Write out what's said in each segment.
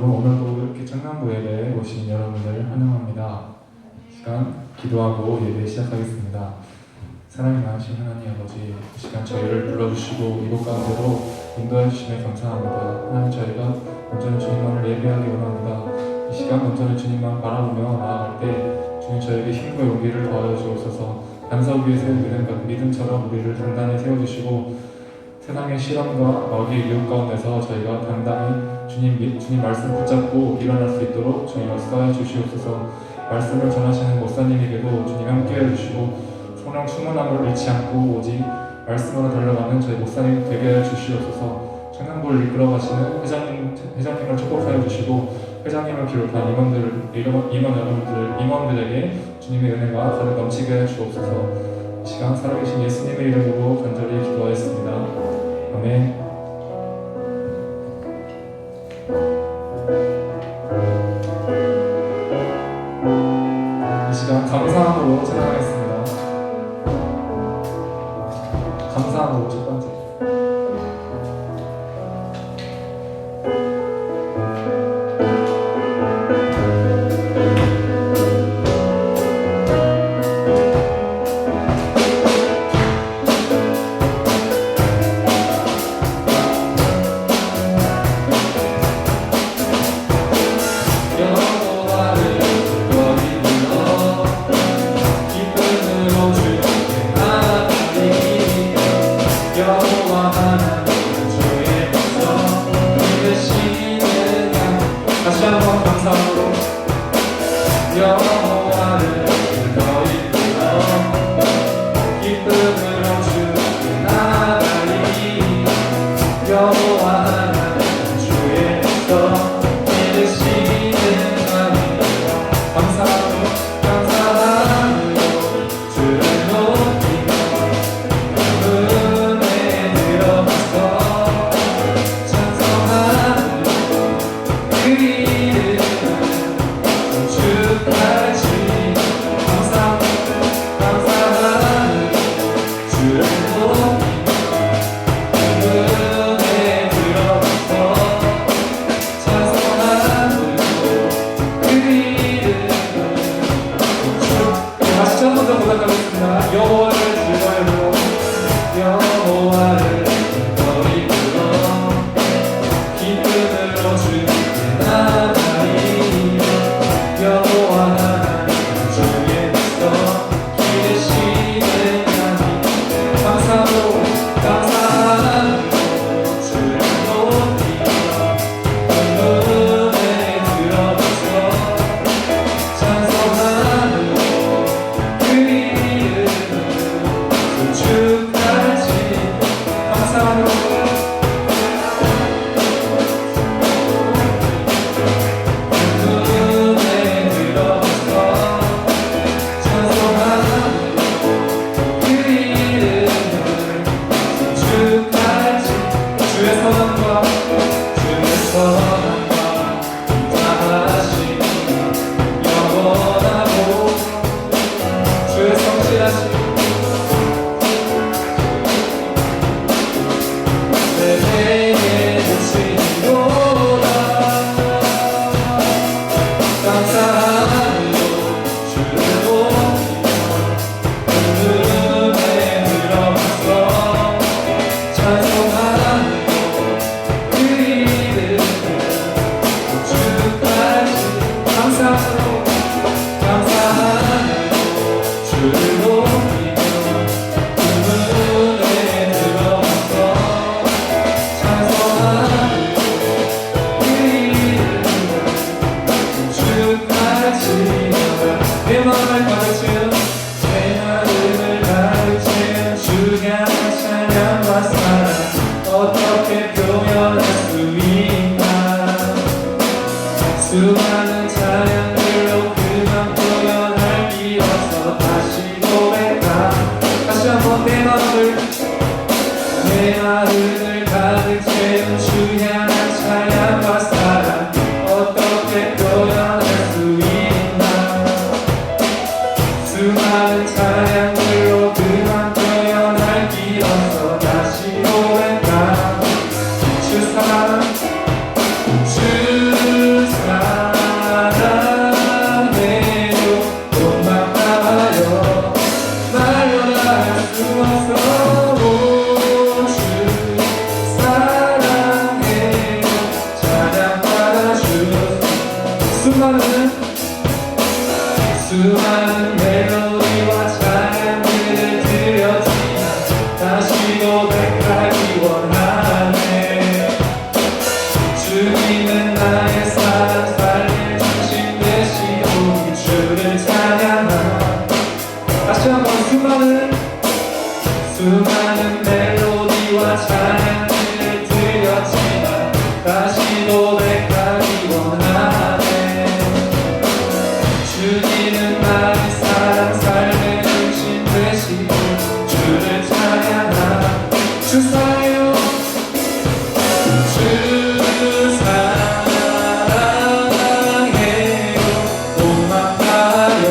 오늘도 이렇게 청남부 예배에 오신 여러분들 환영합니다. 시간 기도하고 예배 시작하겠습니다. 사랑이 많으신 하나님 아버지, 이 시간 저희를 불러주시고 이곳 가운데로 인도해 주심에 감사합니다. 하나님, 저희가 온전히 주님만을 예배하기 원합니다. 이 시간 온전히 주님만 바라보며 나아갈 때 주님 저에게 힘과 용기를 더하여 주옵소서. 반석 위에 세운 믿음처럼 우리를 단단히 세워주시고 세상의 시련과 마귀의 유혹 가운데서 저희가 당당히 주님 말씀 붙잡고 일어날 수 있도록 주님 역사해 주시옵소서. 말씀을 전하시는 목사님에게도 주님 함께해 주시고 성령 충만함을 잃지 않고 오직 말씀으로 달려가는 저희 목사님 되게 해 주시옵소서. 청남부를 이끌어 가시는 회장님을 축복하여 주시고 회장님을 비롯한 임원들에게 주님의 은혜가 가득 넘치게 해 주옵소서. 이 시간 살아계신 예수님의 이름으로 간절히 기도하였습니다. 아멘. 이 시간 감사함으로 찬양하겠습니다. 감사함으로 첫 번째. 주 수많은 멜로디와 찬양들을 드렸지만 다시 고백하기 원하네. 주님은 나의 사랑 삶의 중심 되시고 주를 찬양하네. 다시 한번 수많은 멜로디와 찬양들을 드렸지만 다시 고백하기 원하네. 주님은 나의 사랑 삶의 중심 되시고 주를 찬양하네. 주 사랑해요. 주 사랑해요. 고맙다요.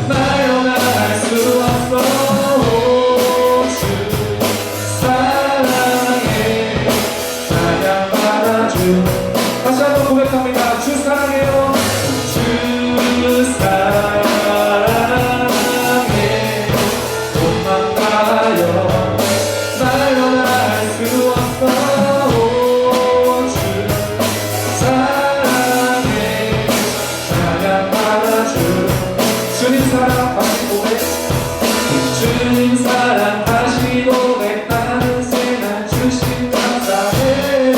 말로 말할 수 없어. 주 사랑해. 찬양받아주. 다시 한번 고백합니다. 주 사랑해요. 주 사랑해. 고맙다요. 말로 말할 수 없어. 주 사랑해. 찬양받아주. 주님 사랑 다시 고백. 주님 사랑 다시 고백하는 새날 주신 감사해요.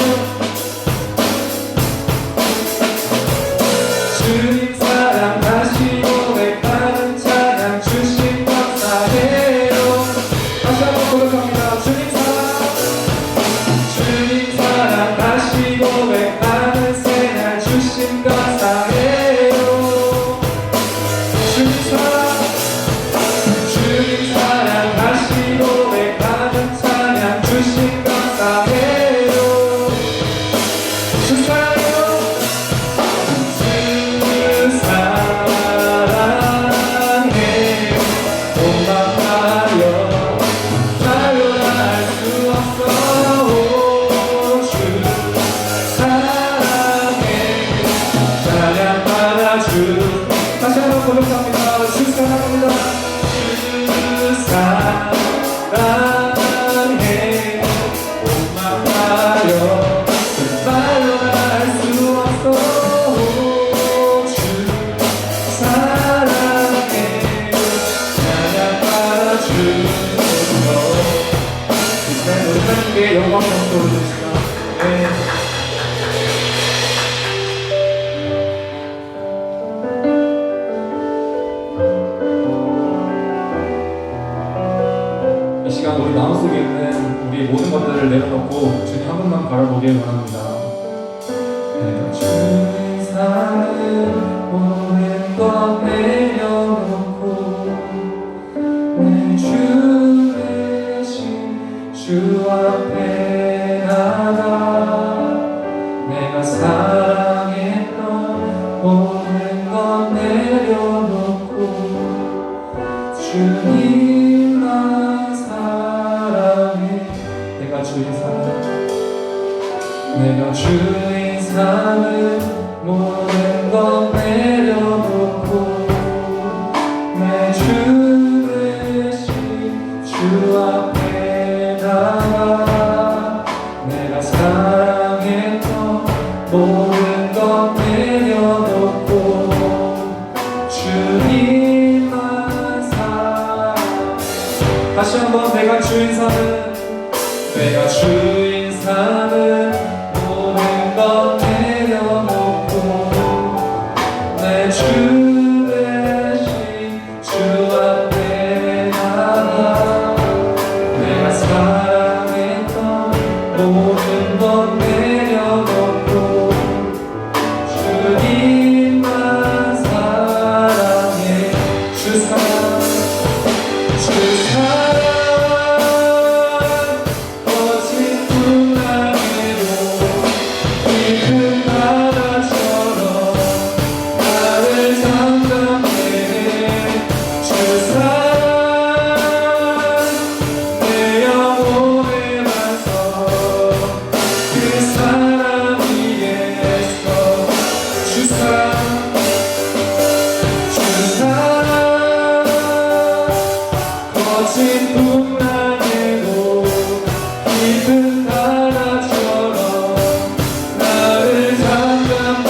주님 사랑 다시 고백하는 찬양 주신 감사해요. 다시 한번 고백합니다. 주님 사랑 다시 고백하는 새날 주신 감사해요. 주님 사랑 다시 고백하는 찬양 주신 감사해요. 주 사랑해요. 주 사랑해. 고맙다요. 말로 할 수 없어. 주 사랑해. 찬양받아주. 다시 한번 고백합니다. 주 사랑합니다. 주 사랑해. 고맙다요. 말로 할 수 없어. 주 사랑해. 찬양받아주소. 네, 우리 하나님께 영광 돌려주시다. 네. 이 시간 우리 마음속에 있는 우리 모든 것들을 내려놓고 주님 한 분만 바라보길 원합니다. 내가 주의 사랑을 모든 것 내려놓고 내 주 대신 주 앞에 나가 내가 사랑했던 모든 것 내려놓고 주님만 사랑해. 내가 주의 사랑, 내가 주의 사랑을 모든 것 내려놓고 내 주 대신 주 앞에 나가 내가 사랑했던 모든 것 내려놓고 주님만 사랑. 다시 한번 내가 주인 삼은 내가 주인 삼은 모든 것 내려놓고 내 주 대신 주 앞에 나가 내가 사랑했던 모든 것 내려놓고 주님만 사랑해. 주 사랑, 주 사랑. 거친 풍랑에도 깊은 바다처럼 나를 잠잠해. 주 사랑 내 영혼에 맞서 그 사랑 위에서 주 사랑, 주 사랑. 거친 풍랑에도 깊은 바다처럼 나를 잠잠해.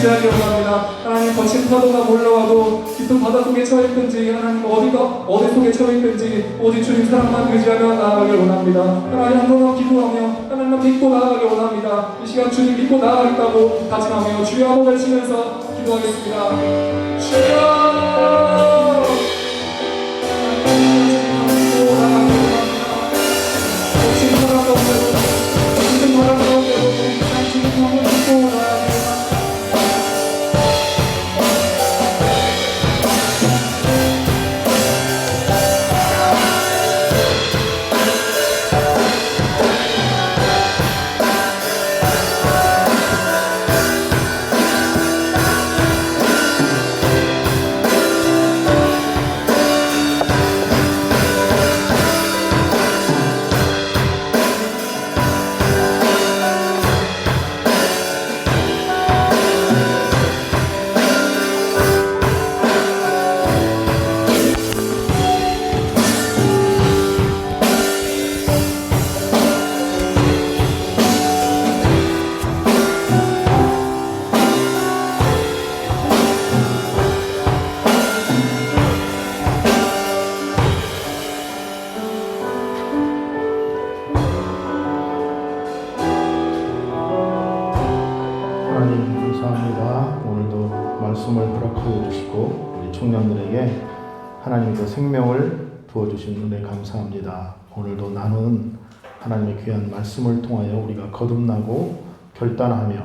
의지하기 원합니다. 하나님 거친 파도가 몰려와도 깊은 바다 속에 처했든지 하나님 어디 속에 처했든지 오직 주님 사랑만 의지하며 나아가길 원합니다. 하나님 한 번만 기도하며 하나님만 믿고 나아가길 원합니다. 이 시간 주님 믿고 나아가겠다고 다짐하며 주여 한번 외치면서 기도하겠습니다. 주여 청년들에게 하나님의 생명을 부어주신 은혜 감사합니다. 오늘도 나눈 하나님의 귀한 말씀을 통하여 우리가 거듭나고 결단하며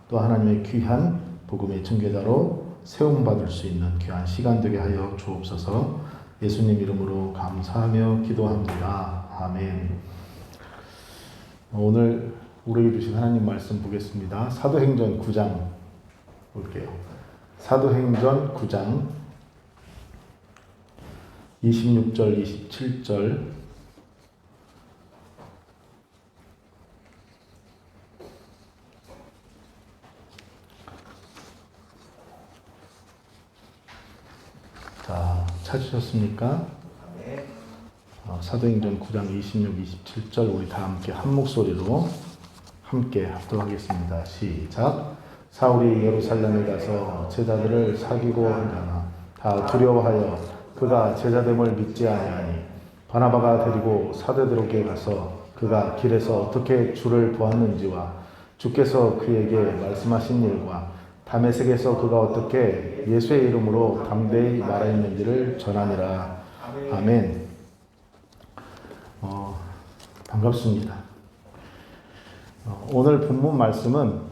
또 하나님의 귀한 복음의 증거자로 세움받을 수 있는 귀한 시간 되게 하여 주옵소서. 예수님 이름으로 감사하며 기도합니다. 아멘. 오늘 우리에게 주신 하나님 말씀 보겠습니다. 사도행전 9장 볼게요. 사도행전 9장 26절, 27절. 자, 찾으셨습니까? 사도행전 9장 26, 27절 우리 다 함께 한 목소리로 함께 하도록 하겠습니다. 시작. 사울이 예루살렘에 가서 제자들을 사귀고 한 자나 다 두려워하여 그가 제자됨을 믿지 아니하니 바나바가 데리고 사도들에게 가서 그가 길에서 어떻게 주를 보았는지와 주께서 그에게 말씀하신 일과 다메섹에서 그가 어떻게 예수의 이름으로 담대히 말하였는지를 전하니라. 아멘. 반갑습니다. 오늘 본문 말씀은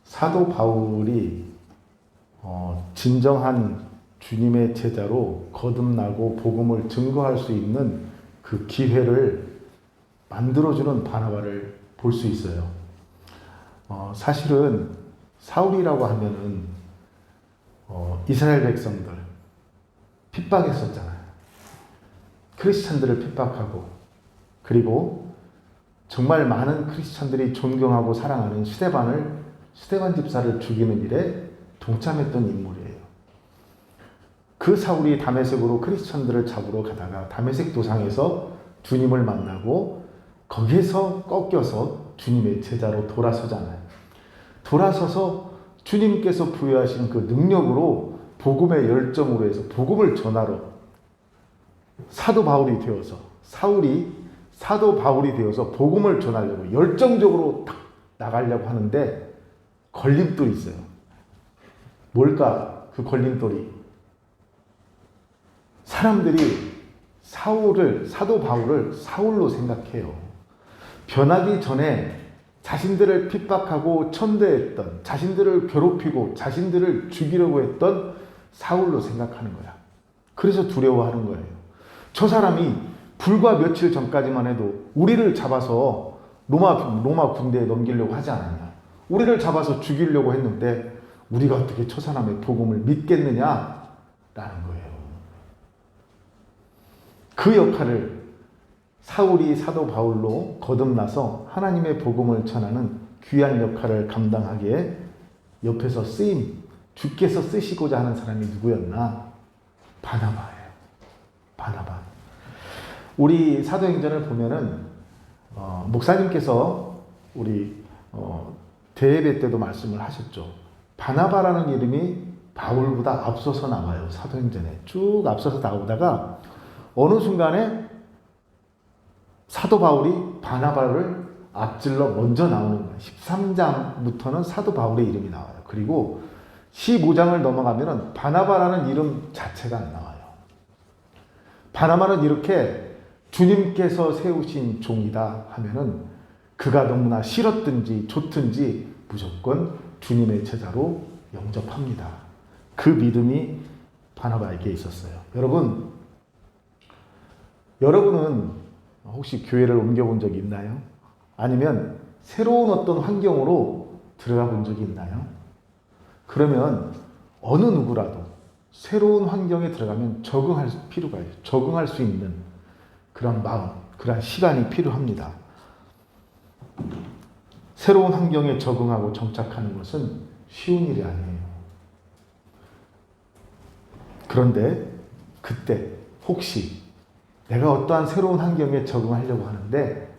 사도 바울이 진정한 주님의 제자로 거듭나고 복음을 증거할 수 있는 그 기회를 만들어주는 바나바를 볼 수 있어요. 사실은 사울이라고 하면은 이스라엘 백성들 핍박했었잖아요. 크리스찬들을 핍박하고 그리고 정말 많은 크리스찬들이 존경하고 사랑하는 스데반 집사를 죽이는 일에 동참했던 인물이에요. 그 사울이 다메섹으로 크리스천들을 잡으러 가다가 다메섹 도상에서 주님을 만나고 거기에서 꺾여서 주님의 제자로 돌아서잖아요. 돌아서서 주님께서 부여하신 그 능력으로 복음의 열정으로 해서 복음을 전하러 사도 바울이 되어서 사울이 사도 바울이 되어서 복음을 전하려고 열정적으로 딱 나가려고 하는데 걸림돌이 있어요. 뭘까? 그 걸림돌이. 사람들이 사도 바울을 사울로 생각해요. 변하기 전에 자신들을 핍박하고 천대했던, 자신들을 괴롭히고 자신들을 죽이려고 했던 사울로 생각하는 거야. 그래서 두려워하는 거예요. 저 사람이 불과 며칠 전까지만 해도 우리를 잡아서 로마 군대에 넘기려고 하지 않았냐. 우리를 잡아서 죽이려고 했는데 우리가 어떻게 저 사람의 복음을 믿겠느냐라는 거예요. 그 역할을 사울이 사도 바울로 거듭나서 하나님의 복음을 전하는 귀한 역할을 감당하기에 옆에서 쓰임, 주께서 쓰시고자 하는 사람이 누구였나? 바나바예요. 바나바. 우리 사도행전을 보면은 목사님께서 우리 대예배 때도 말씀을 하셨죠. 바나바라는 이름이 바울보다 앞서서 나와요. 사도행전에 쭉 앞서서 나오다가 어느 순간에 사도 바울이 바나바를 앞질러 먼저 나오는 거예요. 13장부터는 사도 바울의 이름이 나와요. 그리고 15장을 넘어가면 바나바라는 이름 자체가 안 나와요. 바나바는 이렇게 주님께서 세우신 종이다 하면은 그가 너무나 싫었든지 좋든지 무조건 주님의 제자로 영접합니다. 그 믿음이 바나바에게 있었어요. 여러분은 혹시 교회를 옮겨본 적이 있나요? 아니면 새로운 어떤 환경으로 들어가 본 적이 있나요? 그러면 어느 누구라도 새로운 환경에 들어가면 적응할 필요가 있어요. 적응할 수 있는 그런 마음, 그런 시간이 필요합니다. 새로운 환경에 적응하고 정착하는 것은 쉬운 일이 아니에요. 그런데 그때 혹시 내가 어떠한 새로운 환경에 적응하려고 하는데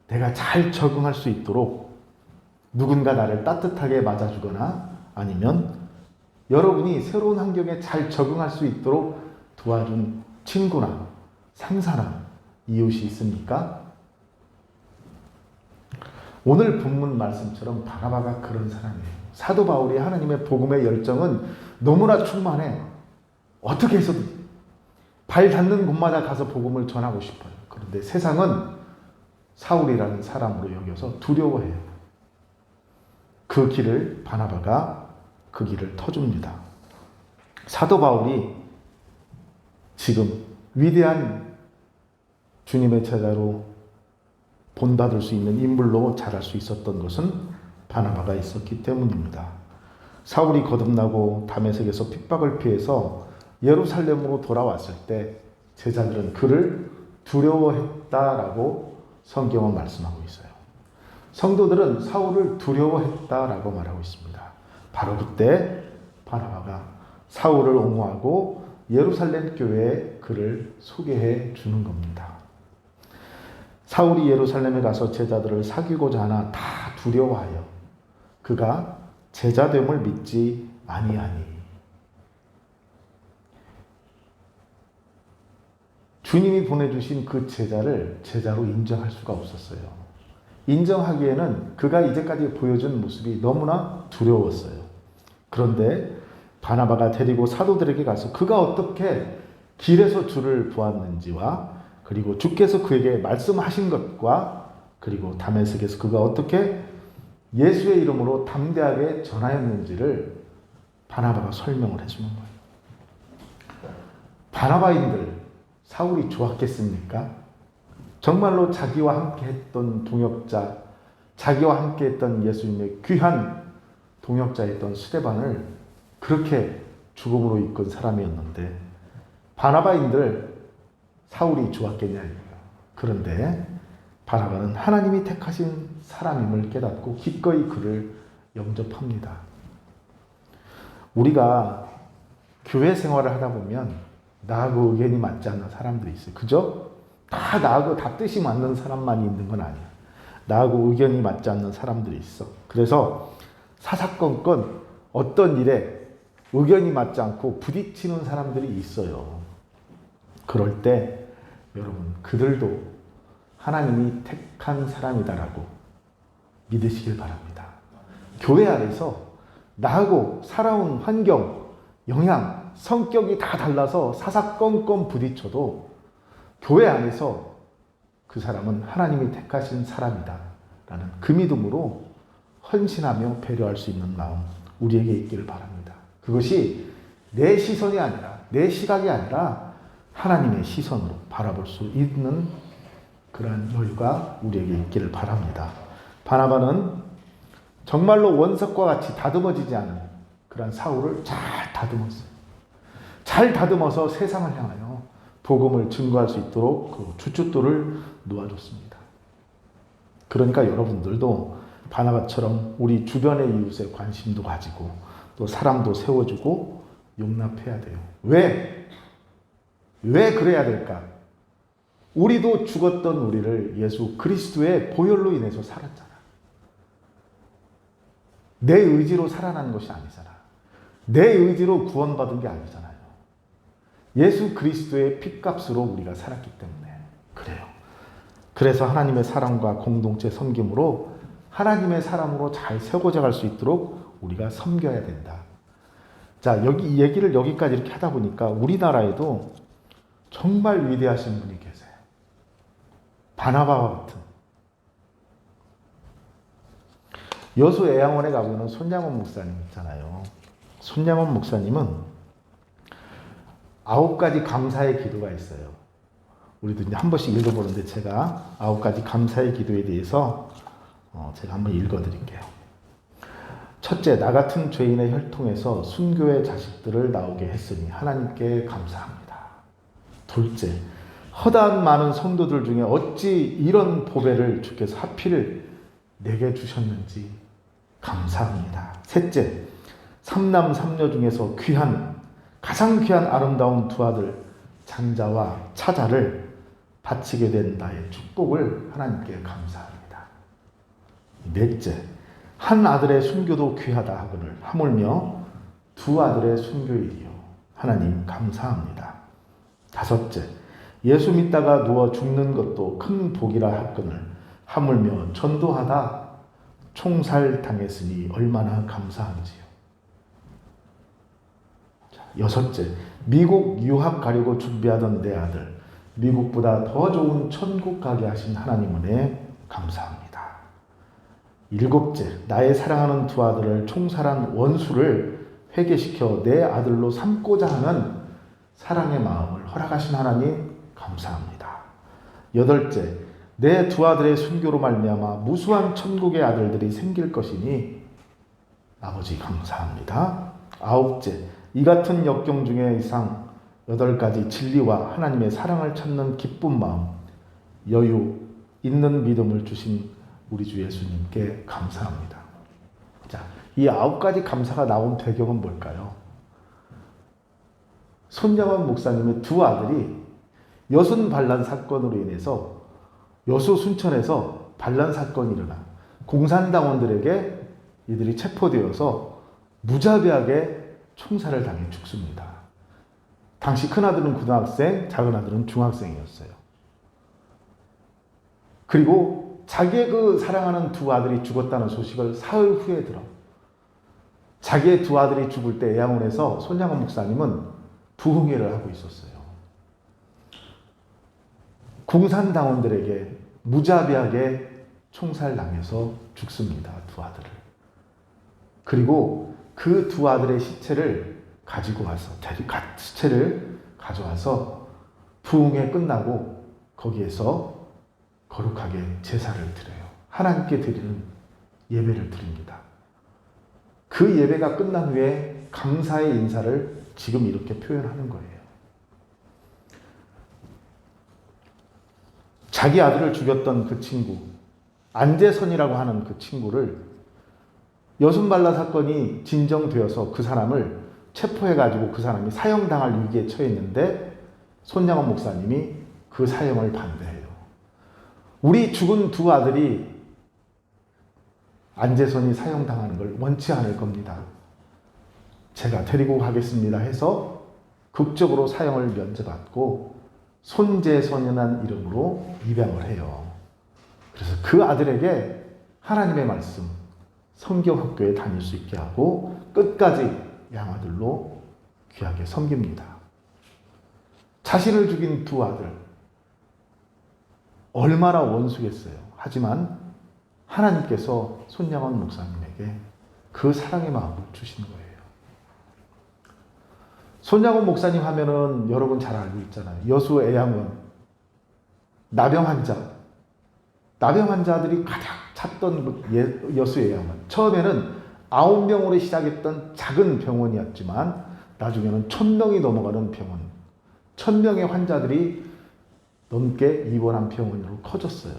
내가 잘 적응할 수 있도록 누군가 나를 따뜻하게 맞아주거나 아니면 여러분이 새로운 환경에 잘 적응할 수 있도록 도와준 친구나 상사나 이웃이 있습니까? 오늘 본문 말씀처럼 바나바가 그런 사람이에요. 사도 바울이 하나님의 복음의 열정은 너무나 충만해. 어떻게 해서든 발 닿는 곳마다 가서 복음을 전하고 싶어요. 그런데 세상은 사울이라는 사람으로 여겨서 두려워해요. 그 길을 바나바가 그 길을 터줍니다. 사도 바울이 지금 위대한 주님의 제자로 본받을 수 있는 인물로 자랄 수 있었던 것은 바나바가 있었기 때문입니다. 사울이 거듭나고 다메섹에서 핍박을 피해서 예루살렘으로 돌아왔을 때 제자들은 그를 두려워했다라고 성경은 말씀하고 있어요. 성도들은 사울을 두려워했다라고 말하고 있습니다. 바로 그때 바나바가 사울을 옹호하고 예루살렘 교회에 그를 소개해 주는 겁니다. 사울이 예루살렘에 가서 제자들을 사귀고자 하나 다 두려워하여 그가 제자됨을 믿지 아니하니. 주님이 보내주신 그 제자를 제자로 인정할 수가 없었어요. 인정하기에는 그가 이제까지 보여준 모습이 너무나 두려웠어요. 그런데 바나바가 데리고 사도들에게 가서 그가 어떻게 길에서 주를 보았는지와 그리고 주께서 그에게 말씀하신 것과 그리고 다메섹에서 그가 어떻게 예수의 이름으로 담대하게 전하였는지를 바나바가 설명을 해주는 거예요. 바나바인들 사울이 좋았겠습니까? 정말로 자기와 함께 했던 동역자, 자기와 함께 했던 예수님의 귀한 동역자였던 스데반을 그렇게 죽음으로 이끈 사람이었는데 바나바인들 사울이 좋았겠냐. 그런데 바나바는 하나님이 택하신 사람임을 깨닫고 기꺼이 그를 영접합니다. 우리가 교회 생활을 하다 보면 나하고 의견이 맞지 않는 사람들이 있어요. 그죠? 다 나하고 다 뜻이 맞는 사람만이 있는 건 아니야. 나하고 의견이 맞지 않는 사람들이 있어. 그래서 사사건건 어떤 일에 의견이 맞지 않고 부딪히는 사람들이 있어요. 그럴 때 여러분 그들도 하나님이 택한 사람이다라고 믿으시길 바랍니다. 교회 안에서 나하고 살아온 환경, 영향, 성격이 다 달라서 사사건건 부딪혀도 교회 안에서 그 사람은 하나님이 택하신 사람이다 라는 그 믿음으로 헌신하며 배려할 수 있는 마음 우리에게 있기를 바랍니다. 그것이 내 시선이 아니라 내 시각이 아니라 하나님의 시선으로 바라볼 수 있는 그런 여유가 우리에게 있기를 바랍니다. 바나바는 정말로 원석과 같이 다듬어지지 않은 그런 사울을 잘 다듬었어요. 잘 다듬어서 세상을 향하여 복음을 증거할 수 있도록 그 주춧돌을 놓아줬습니다. 그러니까 여러분들도 바나바처럼 우리 주변의 이웃에 관심도 가지고 또 사람도 세워주고 용납해야 돼요. 왜 그래야 될까? 우리도 죽었던 우리를 예수 그리스도의 보혈로 인해서 살았잖아. 내 의지로 살아난 것이 아니잖아. 내 의지로 구원받은 게 아니잖아요. 예수 그리스도의 핏값으로 우리가 살았기 때문에 그래요. 그래서 하나님의 사랑과 공동체 섬김으로 하나님의 사람으로 잘 세워져 갈 수 있도록 우리가 섬겨야 된다. 자, 이 얘기를 여기까지 이렇게 하다 보니까 우리나라에도 정말 위대하신 분이 계세요. 바나바와 같은. 여수 애양원에 가보면 손양원 목사님 있잖아요. 손양원 목사님은 9가지 감사의 기도가 있어요. 우리도 이제 한 번씩 읽어보는데 제가 9가지 감사의 기도에 대해서 제가 한번 읽어드릴게요. 첫째, 나 같은 죄인의 혈통에서 순교의 자식들을 나오게 했으니 하나님께 감사합니다. 둘째, 허다한 많은 성도들 중에 어찌 이런 보배를 주께서 하필 내게 주셨는지 감사합니다. 셋째, 삼남 삼녀 중에서 가장 귀한 아름다운 두 아들 장자와 차자를 바치게 된 나의 축복을 하나님께 감사합니다. 넷째, 한 아들의 순교도 귀하다 하거늘 하물며 두 아들의 순교일이요 하나님 감사합니다. 다섯째, 예수 믿다가 누워 죽는 것도 큰 복이라 하거늘 하물며 전도하다 총살 당했으니 얼마나 감사한지요. 여섯째, 미국 유학 가려고 준비하던 내 아들 미국보다 더 좋은 천국 가게 하신 하나님 은혜 감사합니다. 일곱째, 나의 사랑하는 두 아들을 총살한 원수를 회개시켜 내 아들로 삼고자 하는 사랑의 마음을 허락하신 하나님 감사합니다. 여덟째, 내 두 아들의 순교로 말미암아 무수한 천국의 아들들이 생길 것이니 아버지 감사합니다. 아홉째, 이 같은 역경 중에 이상 8가지 진리와 하나님의 사랑을 찾는 기쁜 마음, 여유 있는 믿음을 주신 우리 주 예수님께 감사합니다. 자, 이 9가지 감사가 나온 배경은 뭘까요? 손양원 목사님의 두 아들이 여순 반란 사건으로 인해서 여수 순천에서 반란 사건이 일어나 공산당원들에게 이들이 체포되어서 무자비하게 총살을 당해 죽습니다. 당시 큰아들은 고등학생, 작은아들은 중학생이었어요. 그리고 자기의 그 사랑하는 두 아들이 죽었다는 소식을 사흘 후에 들어 자기의 두 아들이 죽을 때 애양원에서 손양원 목사님은 부흥회를 하고 있었어요. 공산당원들에게 무자비하게 총살당해서 죽습니다. 두 아들을. 그리고 그 두 아들의 시체를 시체를 가져와서 부흥회 끝나고 거기에서 거룩하게 제사를 드려요. 하나님께 드리는 예배를 드립니다. 그 예배가 끝난 후에 감사의 인사를 지금 이렇게 표현하는 거예요. 자기 아들을 죽였던 그 친구, 안재선이라고 하는 그 친구를 여순반란 사건이 진정되어서 그 사람을 체포해가지고 그 사람이 사형당할 위기에 처했는데 손양원 목사님이 그 사형을 반대해요. 우리 죽은 두 아들이 안재선이 사형당하는 걸 원치 않을 겁니다. 제가 데리고 가겠습니다 해서 극적으로 사형을 면제받고 손재선이라는 이름으로 입양을 해요. 그래서 그 아들에게 하나님의 말씀, 성경학교에 다닐 수 있게 하고 끝까지 양아들로 귀하게 섬깁니다. 자신을 죽인 두 아들, 얼마나 원수겠어요. 하지만 하나님께서 손양원 목사님에게 그 사랑의 마음을 주신 거예요. 손양원 목사님 하면은 여러분 잘 알고 있잖아요. 여수 애양원, 나병 환자들이 가장 찾던 여수 애양원. 처음에는 9명으로 시작했던 작은 병원이었지만 나중에는 1000명이 넘어가는 병원, 1000명의 환자들이 넘게 입원한 병원으로 커졌어요.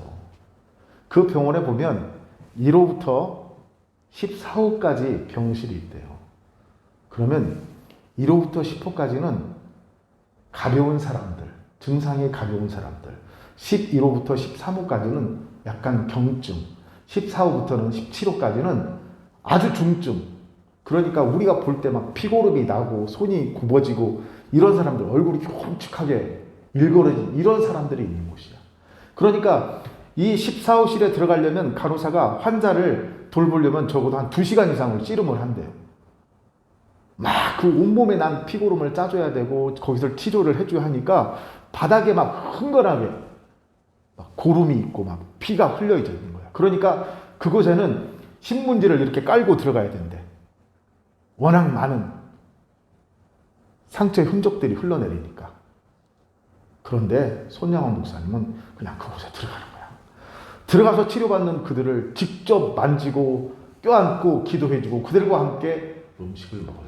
그 병원에 보면 1호부터 14호까지 병실이 있대요. 그러면 1호부터 10호까지는 가벼운 사람들, 증상이 가벼운 사람들, 11호부터 13호까지는 약간 경증, 14호부터는 17호까지는 아주 중증. 그러니까 우리가 볼 때 막 피고름이 나고 손이 굽어지고 이런 사람들, 얼굴이 흉측하게 일그러진 이런 사람들이 있는 곳이야. 그러니까 이 14호실에 들어가려면 간호사가 환자를 돌보려면 적어도 한 2시간 이상을 씨름을 한대요. 막 그 온몸에 난 피고름을 짜줘야 되고 거기서 치료를 해줘야 하니까 바닥에 막 흥건하게 막 고름이 있고 막 피가 흘려져 있는 거야. 그러니까 그곳에는 신문지를 이렇게 깔고 들어가야 된대. 워낙 많은 상처의 흔적들이 흘러내리니까. 그런데 손양원 목사님은 그냥 그곳에 들어가는 거야. 들어가서 치료받는 그들을 직접 만지고 껴안고 기도해주고 그들과 함께 음식을 먹어요.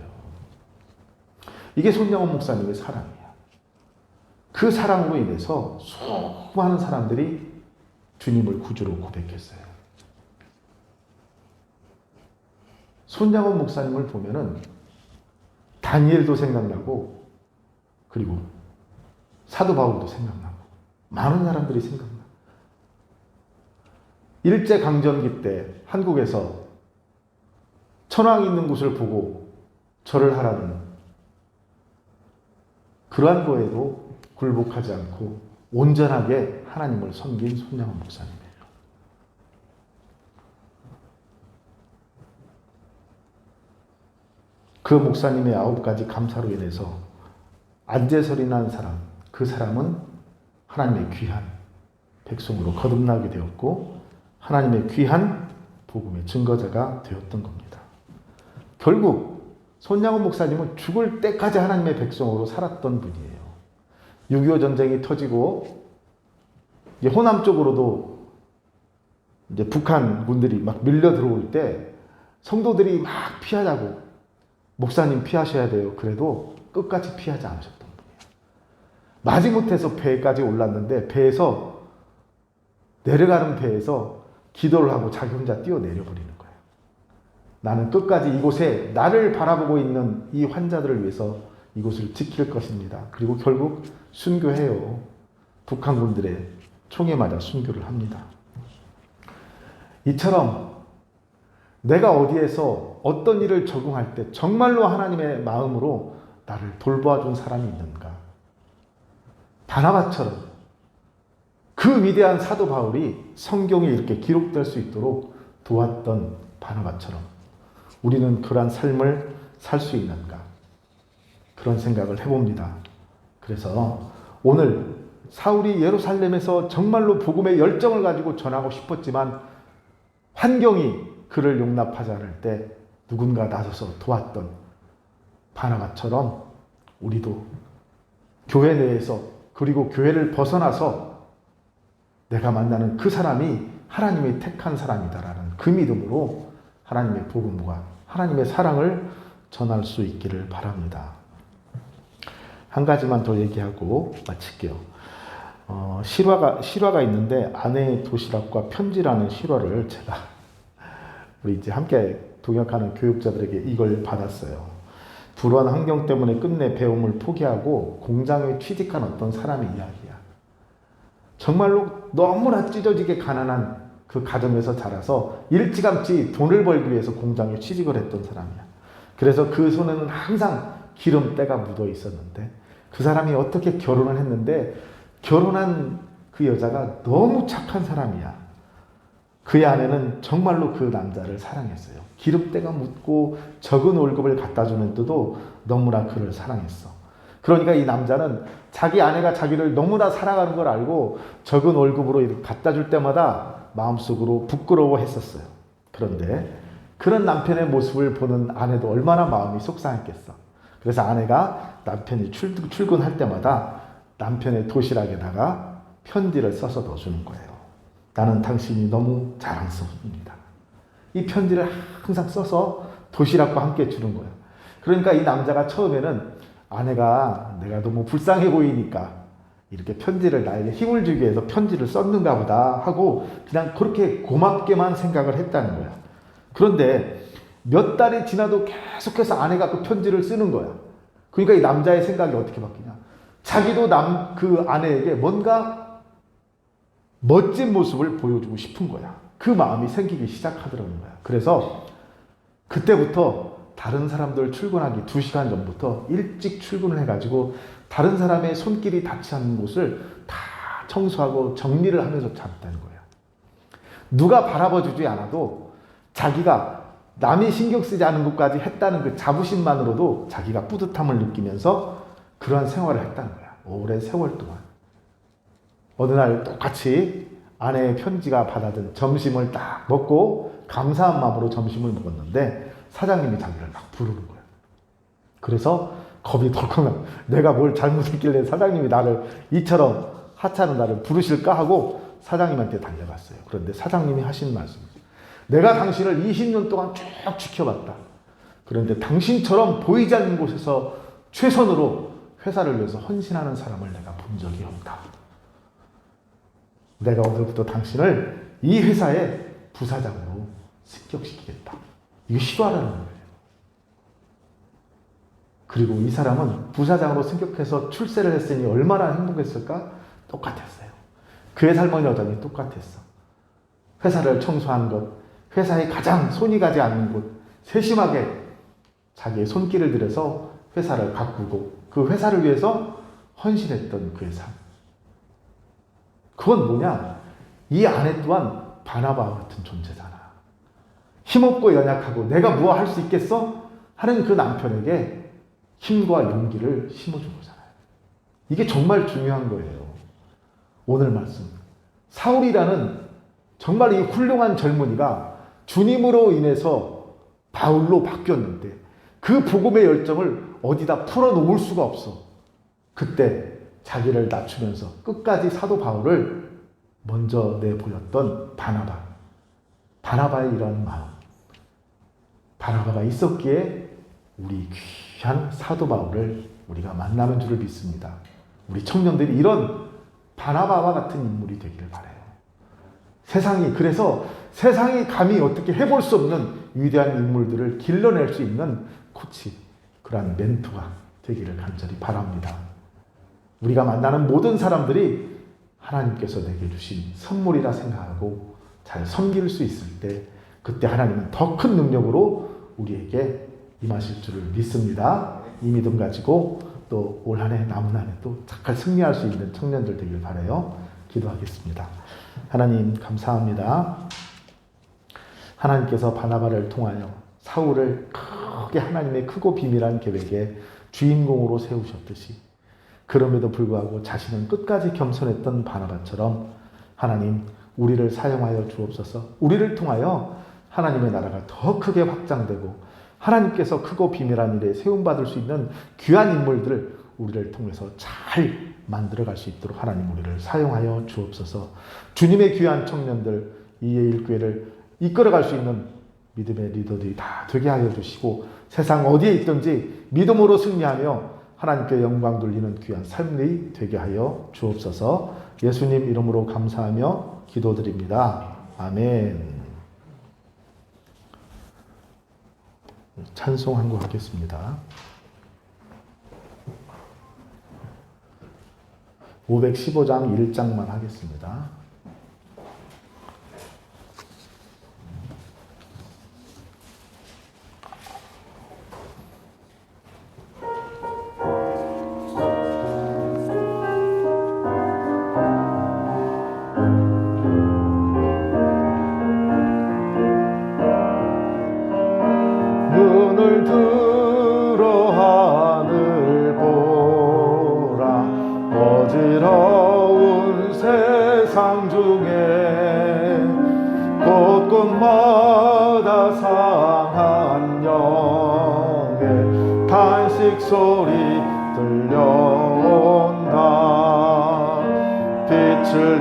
이게 손양원 목사님의 사랑이야. 그 사랑으로 인해서 수많은 사람들이 주님을 구주로 고백했어요. 손양원 목사님을 보면은 다니엘도 생각나고 그리고 사도 바울도 생각나고 많은 사람들이 생각나. 일제강점기 때 한국에서 천황이 있는 곳을 보고 절을 하라는 그러한 거에도 굴복하지 않고 온전하게 하나님을 섬긴 손양원 목사님이에요. 그 목사님의 9가지 감사로 인해서 안제설이 난 사람, 그 사람은 하나님의 귀한 백성으로 거듭나게 되었고 하나님의 귀한 복음의 증거자가 되었던 겁니다. 결국 손양원 목사님은 죽을 때까지 하나님의 백성으로 살았던 분이에요. 6.25 전쟁이 터지고 이제 호남 쪽으로도 이제 북한군들이 막 밀려 들어올 때 성도들이 막 피하자고 목사님 피하셔야 돼요. 그래도 끝까지 피하지 않으셨던 분이에요. 마지못해서 배까지 올랐는데 배에서 내려가는 배에서 기도를 하고 자기 혼자 뛰어내려 버리는 거예요. 나는 끝까지 이곳에 나를 바라보고 있는 이 환자들을 위해서 이곳을 지킬 것입니다. 그리고 결국 순교해요. 북한군들의 총에 맞아 순교를 합니다. 이처럼 내가 어디에서 어떤 일을 적응할 때 정말로 하나님의 마음으로 나를 돌보아준 사람이 있는가? 바나바처럼 그 위대한 사도 바울이 성경에 이렇게 기록될 수 있도록 도왔던 바나바처럼 우리는 그러한 삶을 살 수 있는가? 그런 생각을 해봅니다. 그래서 오늘 사울이 예루살렘에서 정말로 복음의 열정을 가지고 전하고 싶었지만 환경이 그를 용납하지 않을 때 누군가 나서서 도왔던 바나바처럼 우리도 교회 내에서 그리고 교회를 벗어나서 내가 만나는 그 사람이 하나님의 택한 사람이다라는 그 믿음으로 하나님의 복음과 하나님의 사랑을 전할 수 있기를 바랍니다. 한 가지만 더 얘기하고 마칠게요. 실화가 있는데 아내의 도시락과 편지라는 실화를 제가 우리 이제 함께 동역하는 교육자들에게 이걸 받았어요. 불우한 환경 때문에 끝내 배움을 포기하고 공장에 취직한 어떤 사람의 이야기야. 정말로 너무나 찢어지게 가난한 그 가정에서 자라서 일찌감치 돈을 벌기 위해서 공장에 취직을 했던 사람이야. 그래서 그 손에는 항상 기름때가 묻어 있었는데 그 사람이 어떻게 결혼을 했는데 결혼한 그 여자가 너무 착한 사람이야. 그의 아내는 정말로 그 남자를 사랑했어요. 기름때가 묻고 적은 월급을 갖다 주는데도 너무나 그를 사랑했어. 그러니까 이 남자는 자기 아내가 자기를 너무나 사랑하는 걸 알고 적은 월급으로 이렇게 갖다 줄 때마다 마음속으로 부끄러워했었어요. 그런데 그런 남편의 모습을 보는 아내도 얼마나 마음이 속상했겠어. 그래서 아내가 남편이 출근할 때마다 남편의 도시락에다가 편지를 써서 넣어주는 거예요. 나는 당신이 너무 자랑스럽습니다. 이 편지를 항상 써서 도시락과 함께 주는 거예요. 그러니까 이 남자가 처음에는 아내가 내가 너무 불쌍해 보이니까 이렇게 편지를 나에게 힘을 주기 위해서 편지를 썼는가 보다 하고 그냥 그렇게 고맙게만 생각을 했다는 거야. 그런데 몇 달이 지나도 계속해서 아내가 그 편지를 쓰는 거야. 그러니까 이 남자의 생각이 어떻게 바뀌냐. 자기도 그 아내에게 뭔가 멋진 모습을 보여주고 싶은 거야. 그 마음이 생기기 시작하더라는 거야. 그래서 그때부터 다른 사람들 출근하기 2시간 전부터 일찍 출근을 해가지고 다른 사람의 손길이 닿지 않는 곳을 다 청소하고 정리를 하면서 잡았다는 거예요. 누가 바라봐주지 않아도 자기가 남이 신경 쓰지 않은 것까지 했다는 그 자부심만으로도 자기가 뿌듯함을 느끼면서 그러한 생활을 했다는 거야. 오랜 세월 동안. 어느 날 똑같이 아내의 편지가 받아든 점심을 딱 먹고 감사한 마음으로 점심을 먹었는데 사장님이 자기를 막 부르는 거예요. 그래서 겁이 덜컥 나. 내가 뭘 잘못했길래 사장님이 나를 이처럼 하찮은 나를 부르실까 하고 사장님한테 달려갔어요. 그런데 사장님이 하신 말씀이죠. 내가 당신을 20년 동안 쭉 지켜봤다. 그런데 당신처럼 보이지 않는 곳에서 최선으로 회사를 위해서 헌신하는 사람을 내가 본 적이 없다. 내가 오늘부터 당신을 이 회사의 부사장으로 승격시키겠다. 이거 시도하라는 거예요. 그리고 이 사람은 부사장으로 승격해서 출세를 했으니 얼마나 행복했을까? 똑같았어요. 그의 삶은 여전히 똑같았어. 회사를 청소하는 것, 회사에 가장 손이 가지 않는 곳, 세심하게 자기의 손길을 들여서 회사를 가꾸고 그 회사를 위해서 헌신했던 그의 삶. 그건 뭐냐? 이 아내 또한 바나바와 같은 존재잖아. 힘없고 연약하고 내가 뭐 할 수 있겠어? 하는 그 남편에게 힘과 용기를 심어준 거잖아요. 이게 정말 중요한 거예요. 오늘 말씀. 사울이라는 정말 이 훌륭한 젊은이가 주님으로 인해서 바울로 바뀌었는데 그 복음의 열정을 어디다 풀어놓을 수가 없어. 그때 자기를 낮추면서 끝까지 사도 바울을 먼저 내보였던 바나바. 바나바의 이런 마음. 바나바가 있었기에 우리 귀한 사도 바울을 우리가 만나는 줄을 믿습니다. 우리 청년들이 이런 바나바와 같은 인물이 되기를 바라요. 그래서 세상이 감히 어떻게 해볼 수 없는 위대한 인물들을 길러낼 수 있는 코치, 그러한 멘토가 되기를 간절히 바랍니다. 우리가 만나는 모든 사람들이 하나님께서 내게 주신 선물이라 생각하고 잘 섬길 수 있을 때 그때 하나님은 더 큰 능력으로 우리에게 임하실 줄을 믿습니다. 이 믿음 가지고 또 올 한 해 남은 한 해 또 잘 승리할 수 있는 청년들 되길 바라요. 기도하겠습니다. 하나님 감사합니다. 하나님께서 바나바를 통하여 사울을 크게 하나님의 크고 비밀한 계획의 주인공으로 세우셨듯이 그럼에도 불구하고 자신은 끝까지 겸손했던 바나바처럼 하나님 우리를 사용하여 주옵소서. 우리를 통하여 하나님의 나라가 더 크게 확장되고 하나님께서 크고 비밀한 일에 세움받을 수 있는 귀한 인물들을 우리를 통해서 잘 만들어갈 수 있도록 하나님 우리를 사용하여 주옵소서. 주님의 귀한 청년들 이예일교회를 이끌어갈 수 있는 믿음의 리더들이 다 되게 하여 주시고 세상 어디에 있든지 믿음으로 승리하며 하나님께 영광 돌리는 귀한 삶이 되게 하여 주옵소서. 예수님 이름으로 감사하며 기도드립니다. 아멘. 찬송 한 곡 하겠습니다. 515장 1장만 하겠습니다. 눈을 들어 하늘 보라. 어지러운 세상 중에 곳곳마다 상한 영의 탄식 소리 들려온다. 빛을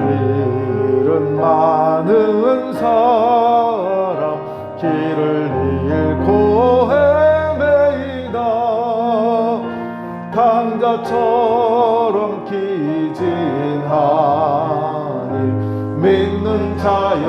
잃은 많은 사람 길을 잃고 헤매이다. 강자처럼 기진하니 믿는 자여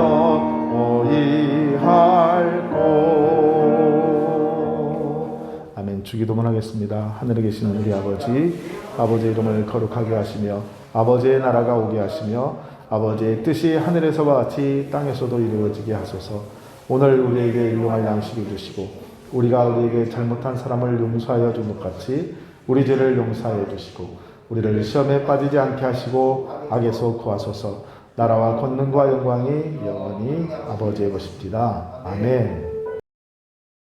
어이할꼬. 아멘. 주기도문 하겠습니다. 하늘에 계시는 우리 아버지, 아버지의 이름을 거룩하게 하시며 아버지의 나라가 오게 하시며 아버지의 뜻이 하늘에서와 같이 땅에서도 이루어지게 하소서. 오늘 우리에게 일용할 양식을 주시고 우리가 우리에게 잘못한 사람을 용서하여 준 것 같이 우리 죄를 용서하여 주시고 우리를 시험에 빠지지 않게 하시고 악에서 구하소서. 나라와 권능과 영광이 영원히 아버지의 것입니다. 아멘.